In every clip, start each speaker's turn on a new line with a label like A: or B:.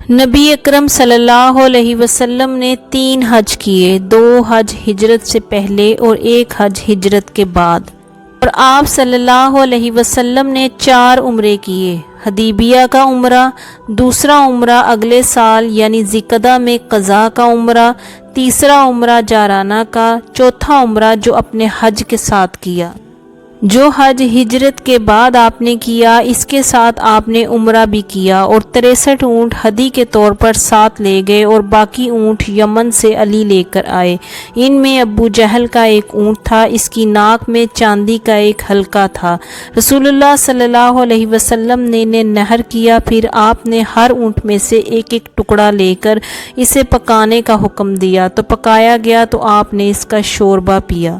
A: نبی اکرم صلی اللہ علیہ وسلم نے 3 حج کیے، 2 حج ہجرت سے پہلے اور 1 حج ہجرت کے بعد، اور آپ صلی اللہ علیہ وسلم نے 4 عمرے کیے۔ حدیبیہ کا عمرہ، دوسرا عمرہ اگلے سال یعنی ذی-القعدہ میں قضاء کا عمرہ، تیسرا عمرہ جارانہ کا، چوتھا عمرہ جو اپنے حج کے ساتھ کیا۔ جو حج ہجرت کے بعد آپ نے کیا، اس کے ساتھ آپ نے عمرہ بھی کیا، اور 63 اونٹ ہدی کے طور پر ساتھ لے گئے، اور باقی اونٹ یمن سے علی لے کر آئے۔ ان میں ابو جہل کا ایک اونٹ تھا، اس کی ناک میں چاندی کا ایک حلقہ تھا۔ رسول اللہ صلی اللہ علیہ وسلم نے انہیں نحر کیا، پھر آپ نے ہر اونٹ میں سے ایک ایک ٹکڑا لے کر اسے پکانے کا حکم دیا، تو پکایا گیا تو آپ نے اس کا شوربہ پیا۔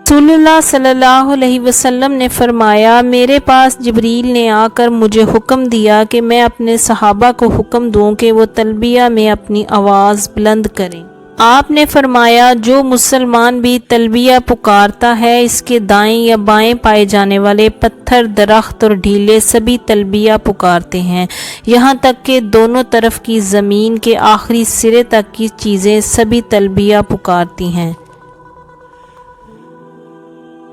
A: رسول اللہ صلی اللہ علیہ وسلم نے فرمایا، میرے پاس جبریل نے آ کر مجھے حکم دیا کہ میں اپنے صحابہ کو حکم دوں کہ وہ تلبیہ میں اپنی آواز بلند کریں۔ آپ نے فرمایا، جو مسلمان بھی تلبیہ پکارتا ہے، اس کے دائیں یا بائیں پائے جانے والے پتھر، درخت اور ڈھیلے سبھی تلبیہ پکارتے ہیں، یہاں تک کہ دونوں طرف کی زمین کے آخری سرے تک کی چیزیں سبھی تلبیہ پکارتی ہیں۔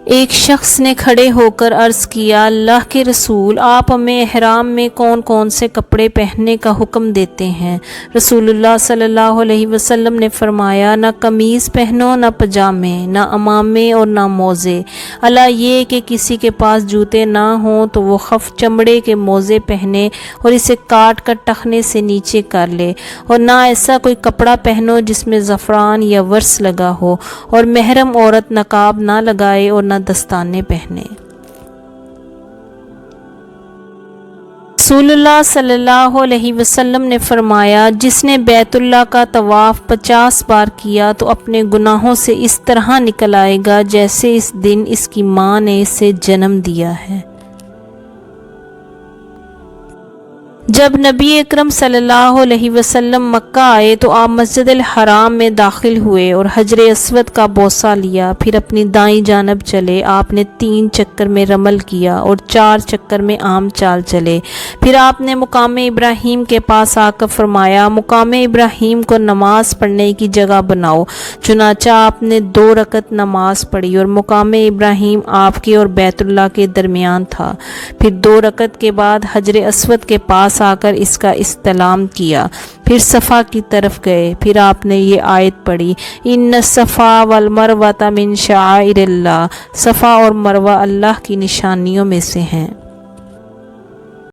A: ایک شخص نے کھڑے ہو کر عرض کیا، اللہ کے رسول، آپ ہمیں احرام میں کون کون سے کپڑے پہننے کا حکم دیتے ہیں؟ رسول اللہ صلی اللہ علیہ وسلم نے فرمایا، نہ قمیض پہنو، نہ پجامے، نہ عمامے اور نہ موزے، الا یہ کہ کسی کے پاس جوتے نہ ہوں تو وہ خف چمڑے کے موزے پہنے اور اسے کاٹ کر ٹخنے سے نیچے کر لے، اور نہ ایسا کوئی کپڑا پہنو جس میں زعفران یا ورس لگا ہو، اور محرم عورت نقاب نہ لگائے اور نہ دستانے پہنے۔ رسول اللہ صلی اللہ علیہ وسلم نے فرمایا، جس نے بیت اللہ کا طواف 50 بار کیا تو اپنے گناہوں سے اس طرح نکل آئے گا جیسے اس دن اس کی ماں نے اسے جنم دیا ہے۔ جب نبی اکرم صلی اللہ علیہ وسلم مکہ آئے تو آپ مسجد الحرام میں داخل ہوئے اور حجر اسود کا بوسہ لیا، پھر اپنی دائیں جانب چلے۔ آپ نے 3 چکر میں رمل کیا اور 4 چکر میں عام چال چلے۔ پھر آپ نے مقام ابراہیم کے پاس آ کر فرمایا، مقام ابراہیم کو نماز پڑھنے کی جگہ بناؤ۔ چنانچہ آپ نے 2 رکعت نماز پڑھی، اور مقام ابراہیم آپ کے اور بیت اللہ کے درمیان تھا۔ پھر 2 رکعت کے بعد حجر اسود کے پاس آ کر اس کا استلام کیا، پھر صفا کی طرف گئے۔ پھر آپ نے یہ آیت پڑھی، ان الصفا والمروۃ من شعائر اللہ، صفا اور مروہ اللہ کی نشانیوں میں سے ہیں۔